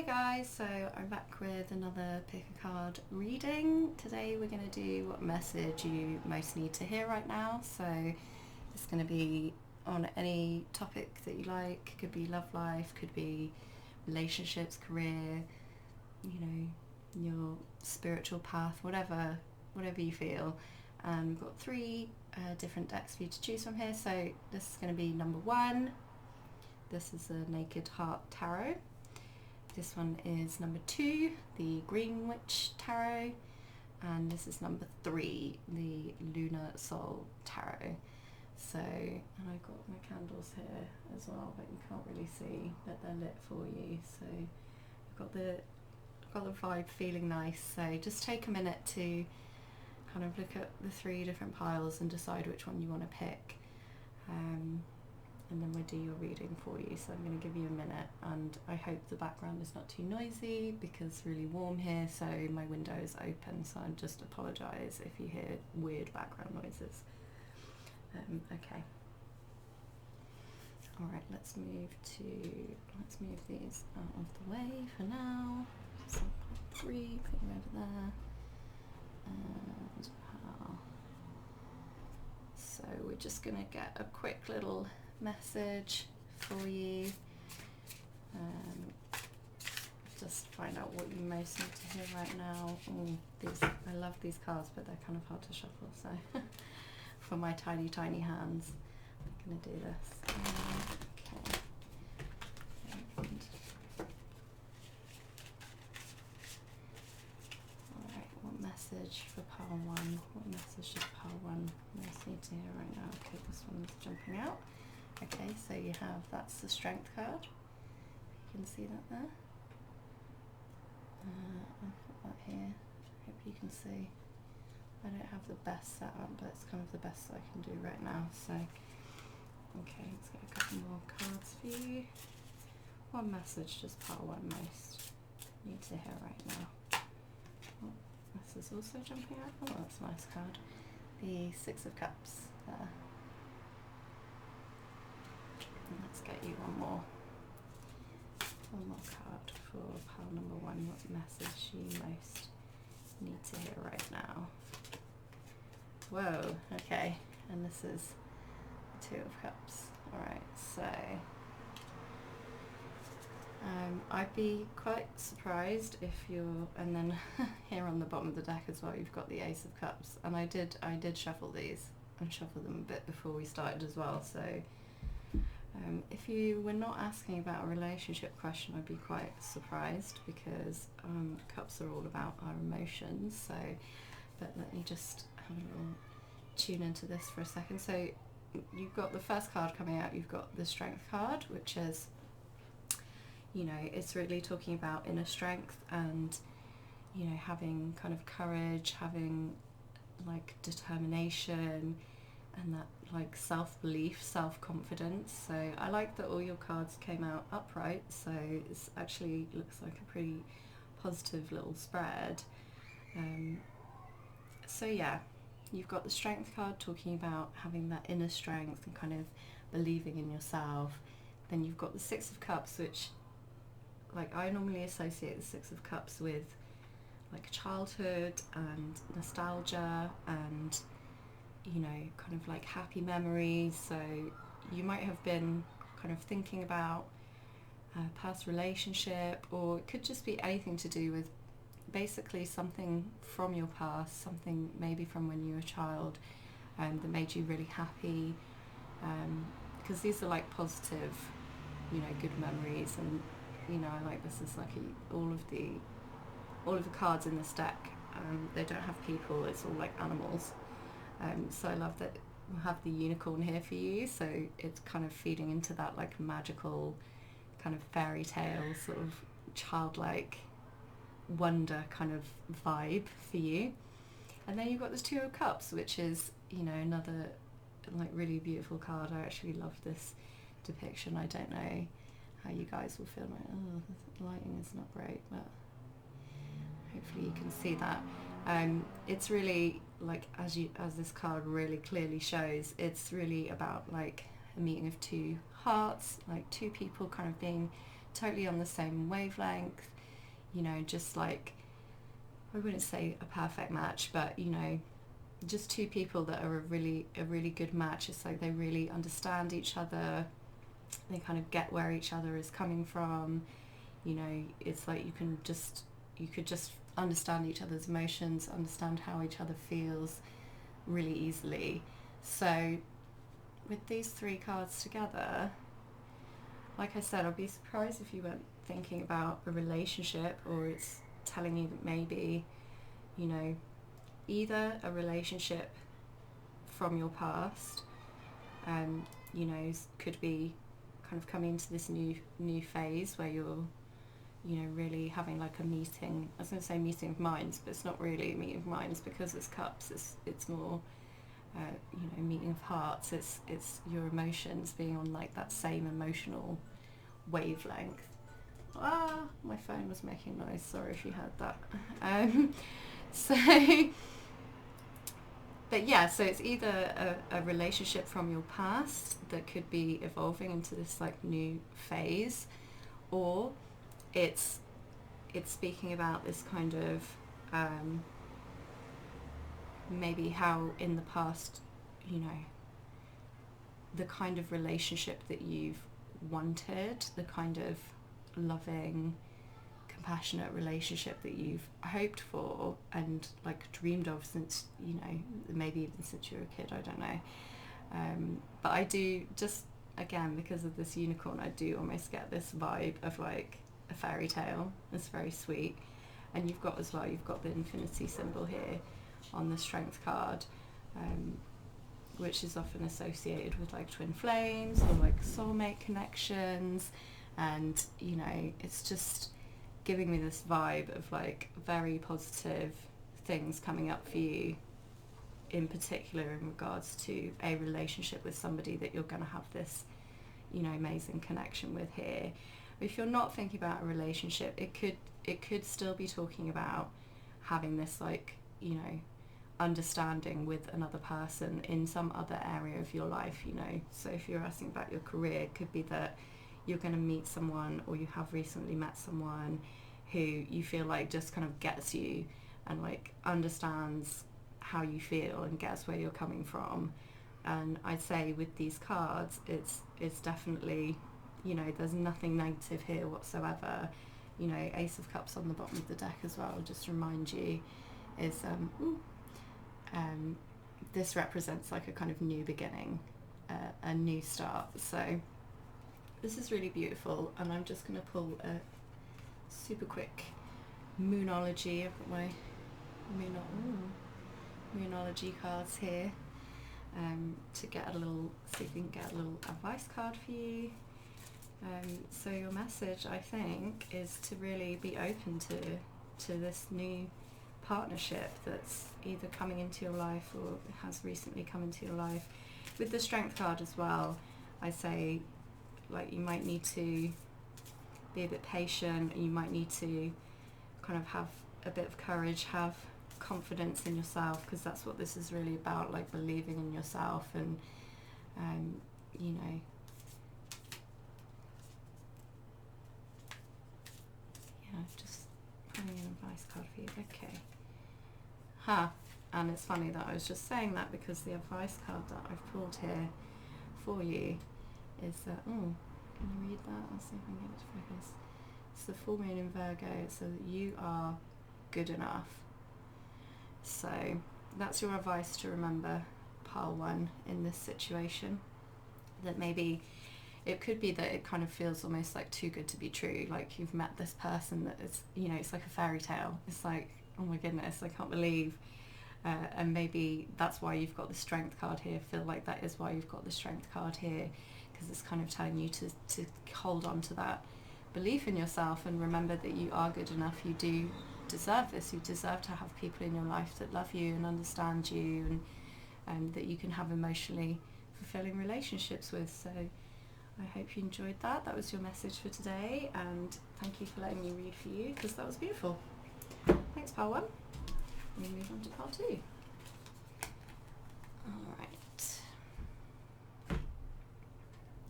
Guys, so I'm back with another pick a card reading. Today we're going to do what message you most need to hear right now. So it's going to be on any topic that you like. Could be love life, could be relationships, career, your spiritual path, whatever you feel. And we've got three different decks for you to choose from here. So this is going to be number 1. This is a Naked Heart Tarot. This one is number 2, the Green Witch Tarot, and this is number 3, the Lunar Soul Tarot. So, and I've got my candles here as well, but you can't really see that they're lit for you. So you've got the vibe feeling nice. So just take a minute to kind of look at the 3 different piles and decide which one you want to pick. And then we'll do your reading for you. So I'm going to give you a minute, and I hope the background is not too noisy because it's really warm here, so my window is open, so I just apologise if you hear weird background noises. Okay. Alright, let's move these out of the way for now. So 3, put you over there. And so we're just going to get a quick little message for you. Just find out what you most need to hear right now. I love these cards, but they're kind of hard to shuffle, so for my tiny hands I'm going to do this. Okay. Alright, what message for pile 1? What message does pile 1 most need to hear right now? Okay, this one's jumping out. Okay, so you have, that's the Strength card. You can see that there. I've got that here. Hope you can see. I don't have the best setup, but it's kind of the best I can do right now. So, okay, let's get a couple more cards for you. What message does pile 1 most need to hear right now? Oh, this is also jumping out. Oh, that's a nice card. The 6 of Cups there. Let's get you one more card for pile number 1. What message you most need to hear right now? Whoa, okay, and this is the 2 of Cups. Alright, so I'd be quite surprised if you're, and then here on the bottom of the deck as well, you've got the Ace of Cups, and I did shuffle these and shuffle them a bit before we started as well, so if you were not asking about a relationship question, I'd be quite surprised, because cups are all about our emotions. So, but let me just have a little tune into this for a second. So you've got the first card coming out, you've got the Strength card, which is, it's really talking about inner strength and, having kind of courage, having like determination, and that like self-belief, self-confidence. So I like that all your cards came out upright, so it's actually looks like a pretty positive little spread. So yeah, you've got the Strength card talking about having that inner strength and kind of believing in yourself. Then you've got the 6 of Cups, which like I normally associate the 6 of Cups with like childhood and nostalgia and kind of like happy memories. So you might have been kind of thinking about a past relationship, or it could just be anything to do with basically something from your past, something maybe from when you were a child that made you really happy, because these are like positive, good memories. And I like this is like all of the cards in this deck, they don't have people, it's all like animals. So I love that we'll have the unicorn here for you, so it's kind of feeding into that like magical kind of fairy tale sort of childlike wonder kind of vibe for you. And then you've got the 2 of Cups, which is another like really beautiful card. I actually love this depiction. I don't know how you guys will feel. The lighting is not great, but hopefully you can see that. It's really like, as this card really clearly shows, it's really about like a meeting of 2 hearts, like 2 people kind of being totally on the same wavelength, you know, just like, I wouldn't say a perfect match, but, you know, just two people that are a really good match. It's like they really understand each other, they kind of get where each other is coming from, you know, it's like you could just understand each other's emotions, understand how each other feels really easily. So with these three cards together, like I said, I'd be surprised if you weren't thinking about a relationship, or it's telling you that maybe, you know, either a relationship from your past, you know, could be kind of coming into this new phase where you're, you know, really having like a meeting. I was going to say meeting of minds, but it's not really a meeting of minds because it's cups. It's more, you know, meeting of hearts. It's your emotions being on like that same emotional wavelength. Ah, my phone was making noise. Sorry if you heard that. So, but yeah, so it's either a relationship from your past that could be evolving into this like new phase, or it's speaking about this kind of maybe how in the past, you know, the kind of relationship that you've wanted, the kind of loving, compassionate relationship that you've hoped for and like dreamed of since, you know, maybe even since you were a kid, I don't know. But I do, just again, because of this unicorn, I do almost get this vibe of like a fairy tale. It's very sweet. And you've got as well, you've got the infinity symbol here on the strength card, which is often associated with like twin flames or like soulmate connections. And, you know, it's just giving me this vibe of like very positive things coming up for you, in particular in regards to a relationship with somebody that you're going to have this, you know, amazing connection with here. If you're not thinking about a relationship, it could still be talking about having this like, you know, understanding with another person in some other area of your life, you know. So if you're asking about your career, it could be that you're going to meet someone, or you have recently met someone who you feel like just kind of gets you and like understands how you feel and gets where you're coming from. And I'd say with these cards, it's definitely, you know, there's nothing negative here whatsoever. You know, Ace of Cups on the bottom of the deck as well, just to remind you, is this represents like a kind of new beginning, a new start. So this is really beautiful, and I'm just going to pull a super quick Moonology. I've got my Moonology cards here, to get a little, see if we can get a little advice card for you. So your message, I think, is to really be open to this new partnership that's either coming into your life or has recently come into your life. With the Strength card as well, I say, like, you might need to be a bit patient, and you might need to kind of have a bit of courage, have confidence in yourself, because that's what this is really about, like believing in yourself. And you know, yeah, just pulling an advice card for you. Okay. And it's funny that I was just saying that, because the advice card that I've pulled here for you is that, can you read that? I'll see if I can get it to focus. It's the full moon in Virgo, so that you are good enough. So that's your advice to remember, pile one, in this situation. That maybe it could be that it kind of feels almost like too good to be true, like you've met this person that is, you know, it's like a fairy tale. It's like, oh my goodness, I can't believe. And maybe that's why you've got the Strength card here. I feel like that is why you've got the Strength card here, because it's kind of telling you to hold on to that belief in yourself and remember that you are good enough. You do deserve this. You deserve to have people in your life that love you and understand you, and that you can have emotionally fulfilling relationships with. So I hope you enjoyed that. That was your message for today, and thank you for letting me read for you, because that was beautiful. Thanks, pile one. We move on to pile two. Alright. I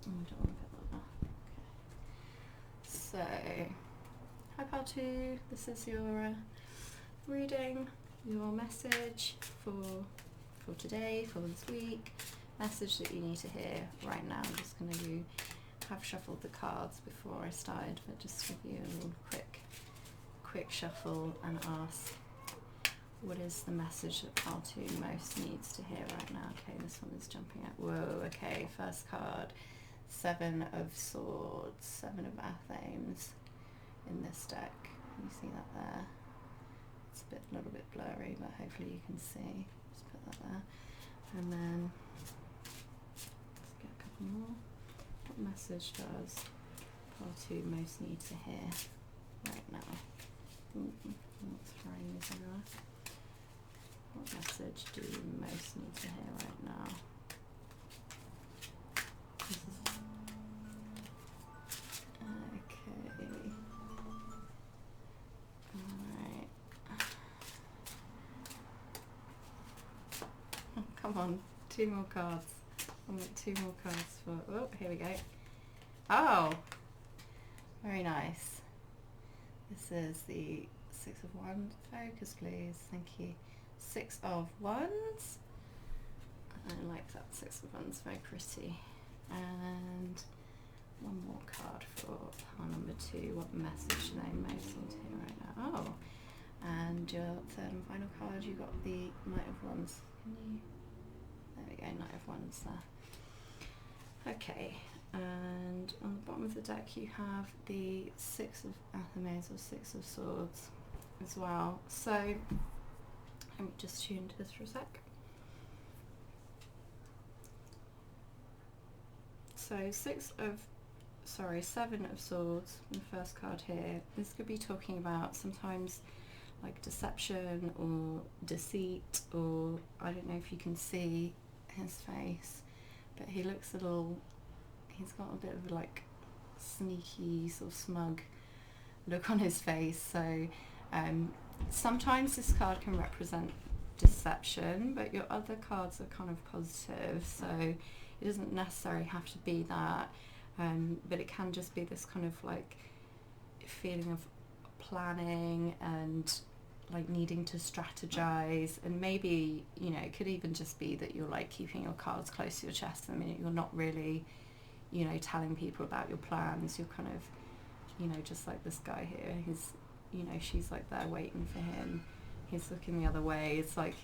don't want to put that there. Okay. So, hi pile pile 2, this is your reading, your message for today, for this week, message that you need to hear right now. I'm just going to have shuffled the cards before I started, but just give you a little quick shuffle and ask, what is the message that pile 2 most needs to hear right now? Okay, this one is jumping out. Whoa, okay, first card, 7 of Swords, 7 of Athame in this deck. Can you see that there? It's a little bit blurry, but hopefully you can see. Just put that there. And then, let's get a couple more. What message does pile 2 most need to hear right now? Let's try using that. What message do you most need to hear right now? Okay. Alright. Come on, 2 more cards. I'll make 2 more cards for... Oh, here we go. Oh! Very nice. This is the 6 of Wands. Focus, please. Thank you. 6 of Wands. I like that 6 of Wands, very pretty. And 1 more card for pile number 2. What message do they most need to hear right now? Oh, and your 3rd and final card, you got the Knight of Wands. Can you? There we go, Knight of Wands there. Okay, and on the bottom of the deck you have the 6 of Athame or 6 of Swords as well. So let me just tune to this for a sec. So 7 of Swords, the first card here. This could be talking about sometimes like deception or deceit, or I don't know if you can see his face, but he looks a little, he's got a bit of like sneaky sort of smug look on his face. So sometimes this card can represent deception, but your other cards are kind of positive, so it doesn't necessarily have to be that, but it can just be this kind of like feeling of planning and like needing to strategize, and maybe, you know, it could even just be that you're like keeping your cards close to your chest. I mean, you're not really, you know, telling people about your plans. You're kind of, you know, just like this guy here. He's, you know, she's like there waiting for him. He's looking the other way. It's like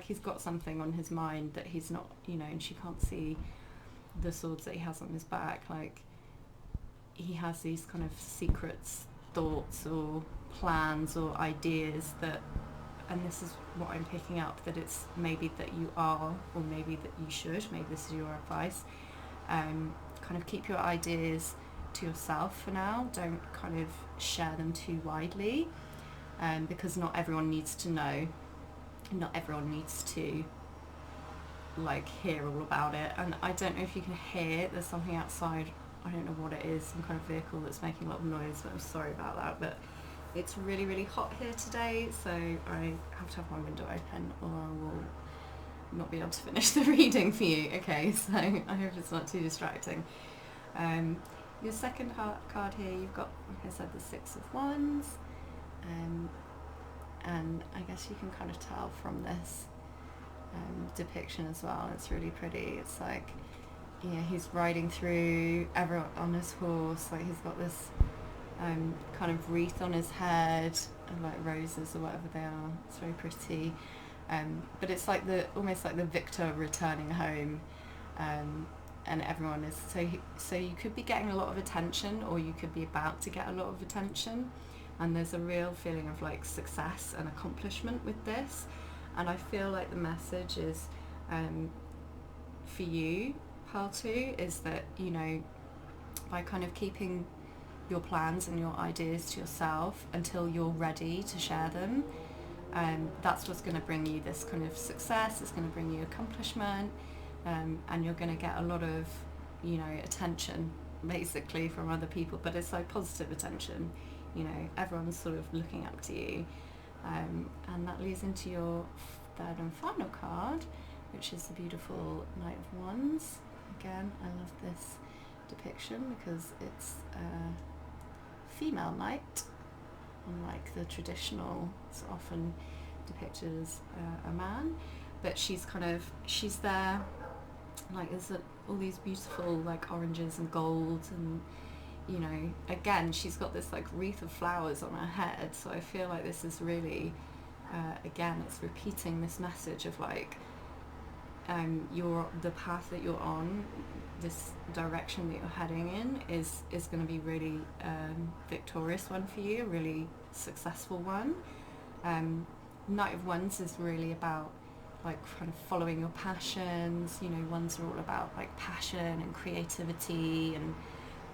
he's got something on his mind that he's not, you know, and she can't see the swords that he has on his back. Like, he has these kind of secrets, thoughts or plans or ideas that, and this is what I'm picking up, that it's maybe that you are, or maybe that you should, maybe this is your advice, kind of keep your ideas to yourself for now. Don't kind of share them too widely, because not everyone needs to know, not everyone needs to like hear all about it. And I don't know if you can hear, there's something outside, I don't know what it is, some kind of vehicle that's making a lot of noise, but I'm sorry about that. But it's really, really hot here today, so I have to have my window open or I will not be able to finish the reading for you. Okay, so I hope it's not too distracting. Your second card here, you've got, like I said, the 6 of Wands, and I guess you can kind of tell from this depiction as well, it's really pretty. It's like, you know, he's riding through, everyone on his horse, like he's got this kind of wreath on his head, and like roses or whatever they are. It's very pretty, but it's like almost like the victor returning home, and everyone is, so you could be getting a lot of attention, or you could be about to get a lot of attention, and there's a real feeling of like success and accomplishment with this. And I feel like the message is, for you, pile 2, is that, you know, by kind of keeping your plans and your ideas to yourself until you're ready to share them, that's what's going to bring you this kind of success. It's going to bring you accomplishment, and you're going to get a lot of, you know, attention basically from other people, but it's like positive attention. You know, everyone's sort of looking up to you. And that leads into your 3rd and final card, which is the beautiful Knight of Wands. Again, I love this depiction because it's a female knight, unlike the traditional, it's often depicted as a man, but she's there, like there's all these beautiful like oranges and gold, and you know, again she's got this like wreath of flowers on her head, so I feel like this is really again it's repeating this message of like the path that you're on, this direction that you're heading in is going to be really victorious one for you, a really successful one. Knight of Wands is really about like kind of following your passions. You know, Wands are all about like passion and creativity, and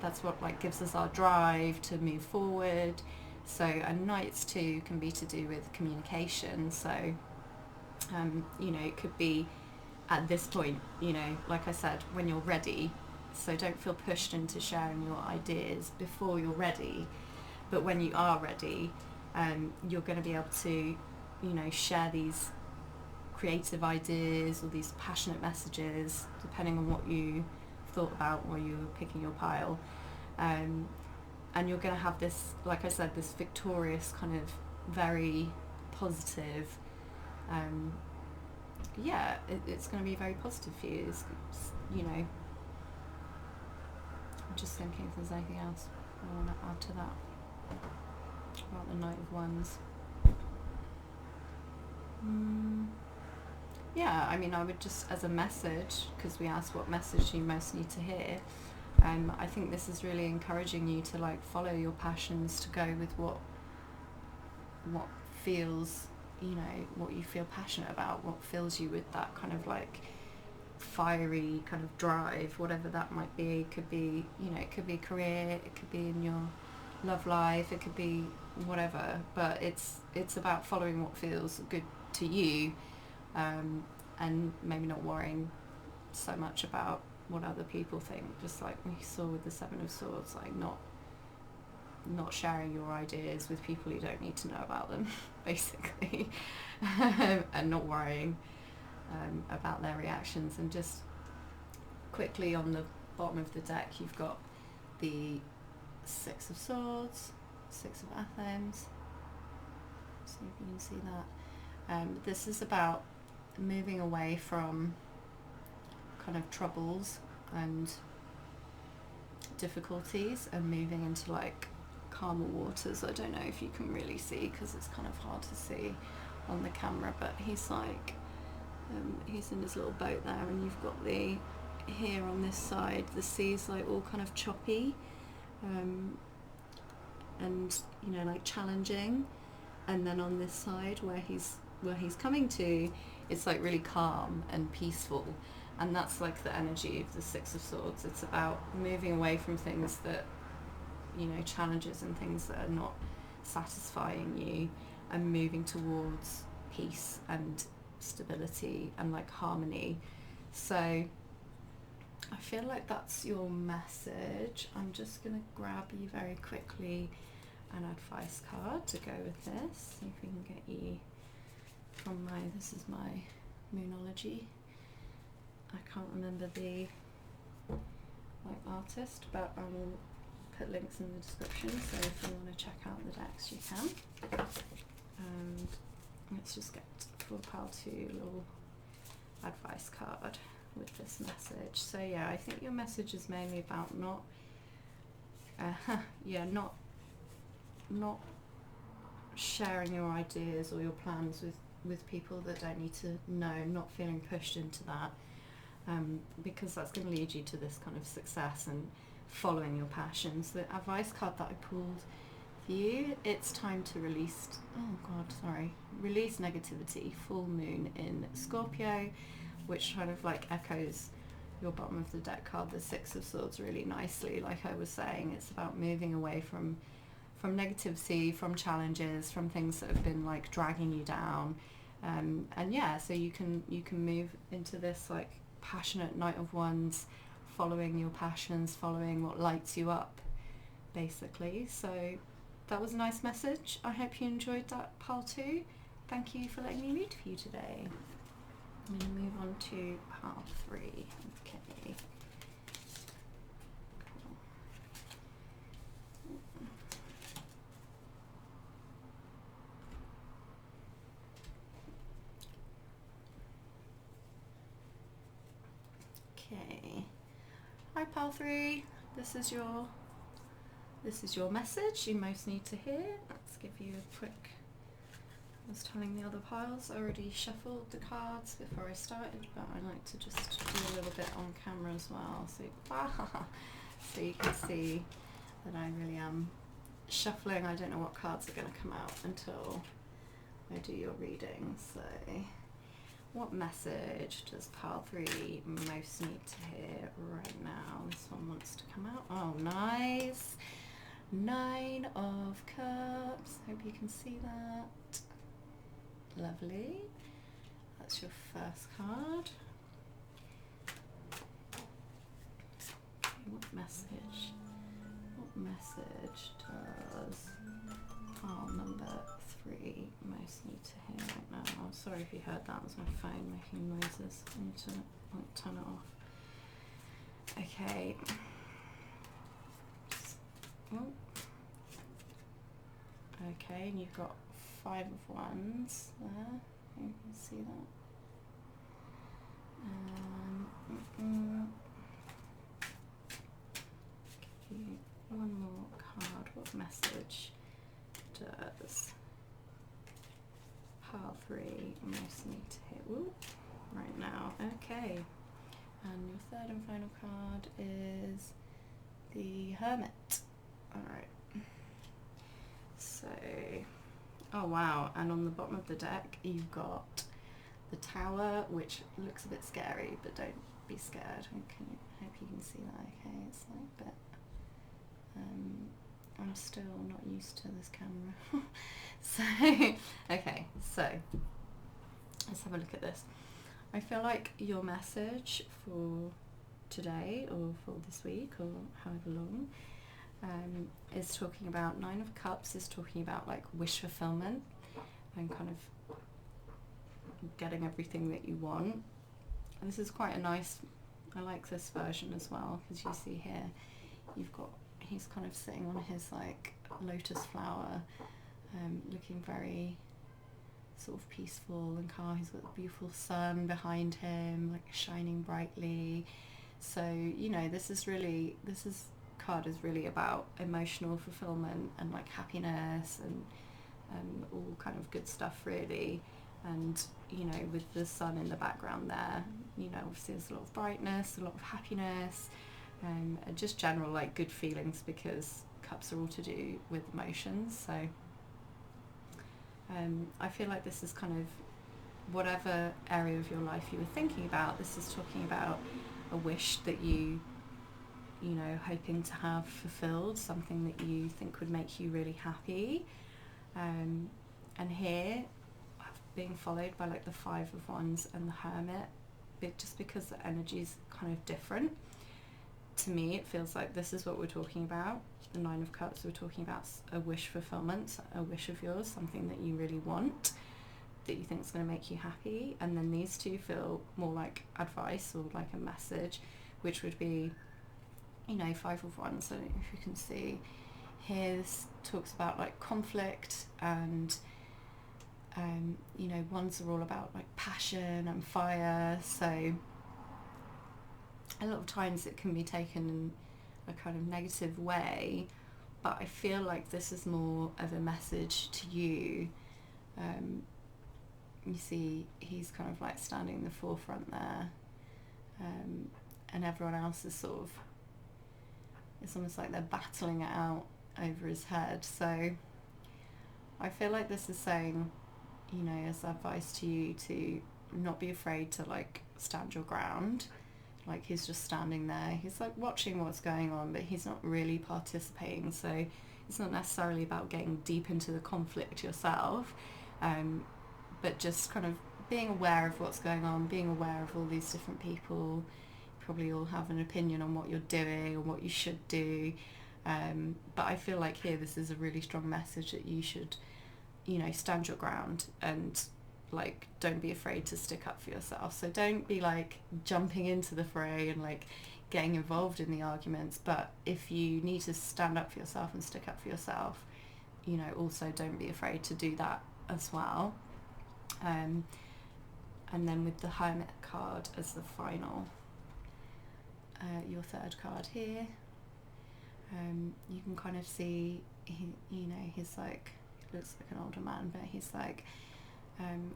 that's what like gives us our drive to move forward. So, and Knights too can be to do with communication. So, you know, it could be at this point, you know, like I said, when you're ready. So don't feel pushed into sharing your ideas before you're ready. But when you are ready, you're going to be able to, you know, share these creative ideas or these passionate messages, depending on what you thought about while you were picking your pile. And you're going to have this, like I said, this victorious kind of very positive, it's going to be very positive for you. It's, you know, I'm just thinking if there's anything else I want to add to that about the Knight of Wands. Yeah, I mean, I would just, as a message, because we asked what message you most need to hear, I think this is really encouraging you to like follow your passions, to go with what feels, you know, what you feel passionate about, what fills you with that kind of like fiery kind of drive, whatever that might be. It could be, you know, it could be career, it could be in your love life, it could be whatever, but it's about following what feels good to you, and maybe not worrying so much about what other people think, just like we saw with the Seven of Swords, like not sharing your ideas with people you don't need to know about them, basically, and not worrying about their reactions. And just quickly on the bottom of the deck, you've got the Six of Swords, Six of Athens. See if you can see that. This is about moving away from kind of troubles and difficulties and moving into like calmer waters. I don't know if you can really see because it's kind of hard to see on the camera, but he's like he's in his little boat there, and you've got the here on this side the sea's like all kind of choppy, and you know, like challenging, and then on this side where he's coming to, it's like really calm and peaceful. And that's like the energy of the Six of Swords. It's about moving away from things that, you know, challenges and things that are not satisfying you, and moving towards peace and stability and like harmony. So I feel like that's your message. I'm just going to grab you very quickly an advice card to go with this. See if we can get you from this is my Moonology. I can't remember the like artist, but I will put links in the description, so if you want to check out the decks you can. And let's just get for pile 2 a little advice card with this message. So yeah, I think your message is mainly about not sharing your ideas or your plans with people that don't need to know, not feeling pushed into that, because that's going to lead you to this kind of success and following your passions. The advice card that I pulled for you, it's time to release negativity. Full moon in Scorpio, which kind of like echoes your bottom of the deck card, the Six of Swords, really nicely. Like I was saying, it's about moving away from negativity, from challenges, from things that have been like dragging you down, and yeah, so you can move into this like passionate Knight of Wands, following your passions, following what lights you up, basically. So that was a nice message. I hope you enjoyed that pile 2. Thank you for letting me read for you today. I'm going to move on to pile 3. Okay. Hi pile 3, this is your message you most need to hear. Let's give you a quick, I was telling the other piles, I already shuffled the cards before I started, but I like to just do a little bit on camera as well, so you can see that I really am shuffling. I don't know what cards are going to come out until I do your reading. So what message does pile 3 most need to hear right now? This one wants to come out. Oh, nice. 9 of Cups. Hope you can see that. Lovely. That's your first card. Okay, what message does pile number 3 most need to hear right now? I'm sorry if you heard that. It was my phone making noises. I need to turn it off. Okay. Oh. Okay, and you've got 5 of Wands there. You can see that. Okay, one more card. What message does pile 3 most need to hear right now? Okay, and your third and final card is the Hermit. Alright, so, oh wow, and on the bottom of the deck you've got the Tower, which looks a bit scary, but don't be scared. I hope you can see that okay. It's like a bit, I'm still not used to this camera. So, okay, so let's have a look at this. I feel like your message for today or for this week or however long is talking about, 9 of Cups is talking about like wish fulfillment and kind of getting everything that you want. And this is quite a nice, I like this version as well, because you see here you've got, he's kind of sitting on his like lotus flower, looking very sort of peaceful and calm. He's got the beautiful sun behind him, like shining brightly. So, you know, this card is really about emotional fulfillment and like happiness and all kind of good stuff really. And, you know, with the sun in the background there, you know, obviously there's a lot of brightness, a lot of happiness, and just general like good feelings, because cups are all to do with emotions. So I feel like this is kind of whatever area of your life you were thinking about, this is talking about a wish that you know, hoping to have fulfilled, something that you think would make you really happy. And here, being followed by like the 5 of Wands and the Hermit, just because the energy is kind of different. To me, it feels like this is what we're talking about. The 9 of Cups, we're talking about a wish fulfillment, a wish of yours, something that you really want, that you think is going to make you happy. And then these two feel more like advice or like a message, which would be, you know, 5 of Wands. So if you can see here, this talks about like conflict and you know, Wands are all about like passion and fire. So a lot of times it can be taken in a kind of negative way, but I feel like this is more of a message to you. You see he's kind of like standing in the forefront there, and everyone else is sort of, it's almost like they're battling it out over his head. So I feel like this is saying, you know, as advice to you to not be afraid to like stand your ground. Like he's just standing there, he's like watching what's going on, but he's not really participating. So it's not necessarily about getting deep into the conflict yourself, but just kind of being aware of what's going on, being aware of all these different people. Probably all have an opinion on what you're doing or what you should do, but I feel like here this is a really strong message that you should, you know, stand your ground and like don't be afraid to stick up for yourself. So don't be like jumping into the fray and like getting involved in the arguments, but if you need to stand up for yourself and stick up for yourself, you know, also don't be afraid to do that as well. And then with the Hermit card as the final, your third card here. You can kind of see, he's like, looks like an older man, but he's like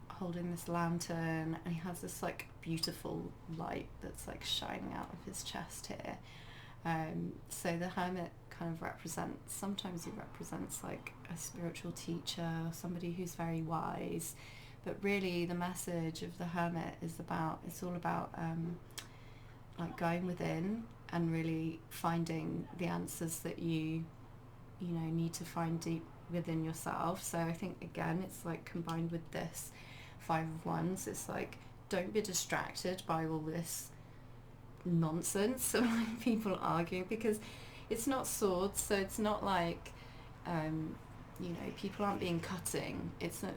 holding this lantern, and he has this like beautiful light that's like shining out of his chest here. So the Hermit kind of sometimes he represents like a spiritual teacher, somebody who's very wise, but really the message of the Hermit it's all about like going within and really finding the answers that you need to find deep within yourself. So I think again it's like combined with this Five of Wands, it's like, don't be distracted by all this nonsense of like people arguing, because it's not swords, so it's not like people aren't being cutting,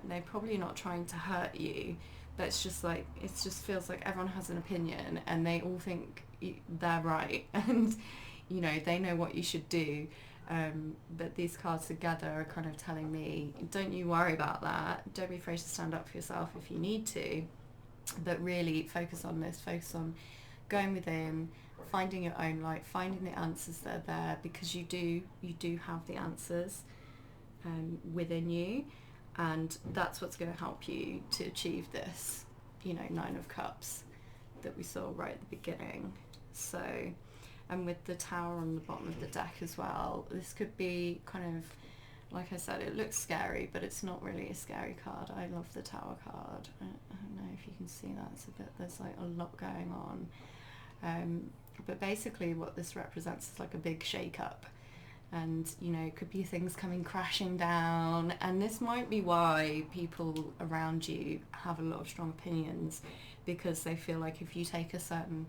they're probably not trying to hurt you, but it's just like, it just feels like everyone has an opinion and they all think they're right and they know what you should do. But these cards together are kind of telling me, don't you worry about that, don't be afraid to stand up for yourself if you need to, but really focus on going within, finding your own light, finding the answers that are there, because you do have the answers within you, and that's what's going to help you to achieve this Nine of Cups that we saw right at the beginning. So, and with the Tower on the bottom of the deck as well, this could be kind of, like I said, it looks scary, but it's not really a scary card. I love the Tower card. I don't know if you can see that. There's like a lot going on. But basically what this represents is like a big shake-up. And, it could be things coming crashing down. And this might be why people around you have a lot of strong opinions, because they feel like if you take a certain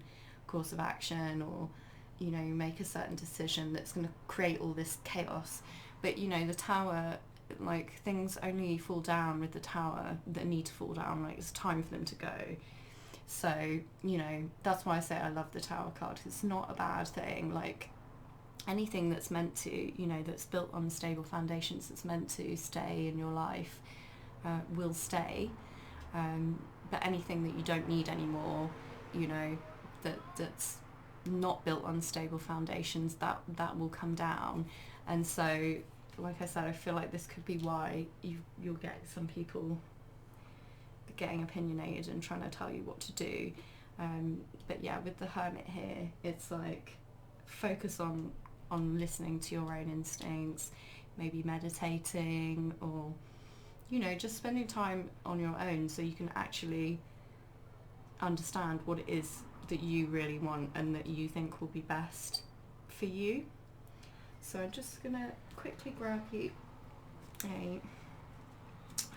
course of action, or make a certain decision, that's going to create all this chaos. But the Tower, like, things only fall down with the Tower that need to fall down. Like, it's time for them to go. So that's why I say I love the Tower card. It's not a bad thing. Like, anything that's meant to, that's built on stable foundations, that's meant to stay in your life, will stay. But anything that you don't need anymore, that's not built on stable foundations, that will come down. And so, like I said, I feel like this could be why you'll get some people getting opinionated and trying to tell you what to do. But yeah, with the Hermit here, it's like, focus on listening to your own instincts, maybe meditating, or just spending time on your own so you can actually understand what it is that you really want and that you think will be best for you. So I'm just gonna quickly grab you an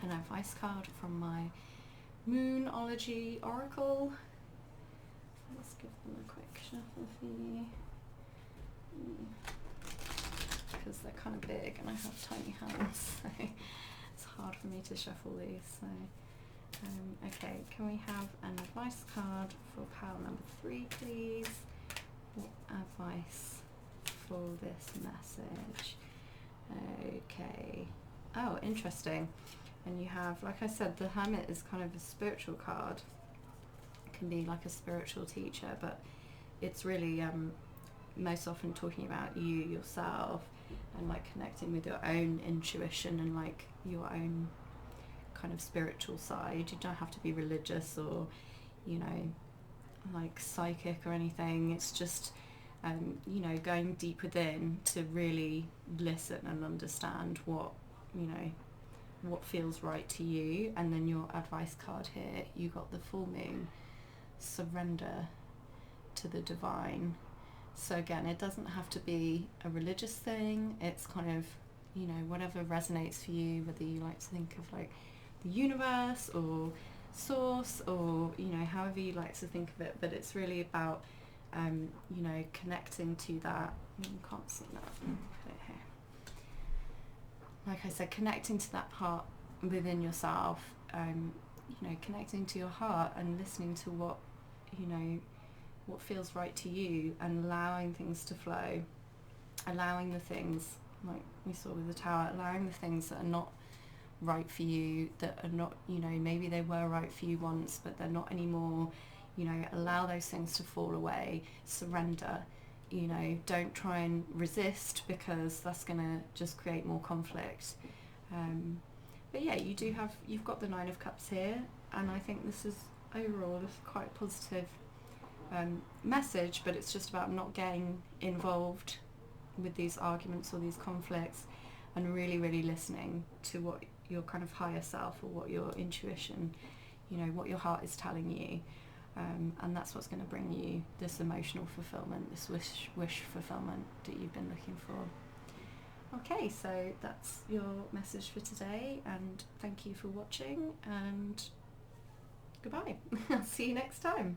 advice card from my Moonology Oracle. Let's give them a quick shuffle for you, because they're kind of big and I have tiny hands, so it's hard for me to shuffle these. So okay, can we have an advice card for pile number 3, please? What advice for this message? Okay. Oh, interesting. And you have, like I said, the Hermit is kind of a spiritual card. It can be like a spiritual teacher, but it's really most often talking about yourself, and like connecting with your own intuition and like your own kind of spiritual side. You don't have to be religious or like psychic or anything. It's just going deep within to really listen and understand what feels right to you. And then your advice card here, you got the full moon, surrender to the divine. So again, it doesn't have to be a religious thing. It's kind of whatever resonates for you, whether you like to think of like the universe or source, or however you like to think of it. But it's really about connecting to that. You can't see that. Put it here. Like I said, connecting to that part within yourself, connecting to your heart and listening to what feels right to you, and allowing things to flow, allowing the things, like we saw with the Tower, allowing the things that are not right for you, that are not, maybe they were right for you once, but they're not anymore. You know, allow those things to fall away, surrender. You know, don't try and resist, because that's going to just create more conflict. But yeah, you've got the Nine of Cups here, and I think this is overall quite a positive message, but it's just about not getting involved with these arguments or these conflicts, and really, really listening to what your kind of higher self, or what your intuition, you know, what your heart is telling you. And that's what's going to bring you this emotional fulfillment, this wish fulfillment that you've been looking for. Okay, so that's your message for today, and thank you for watching, and goodbye. I'll see you next time.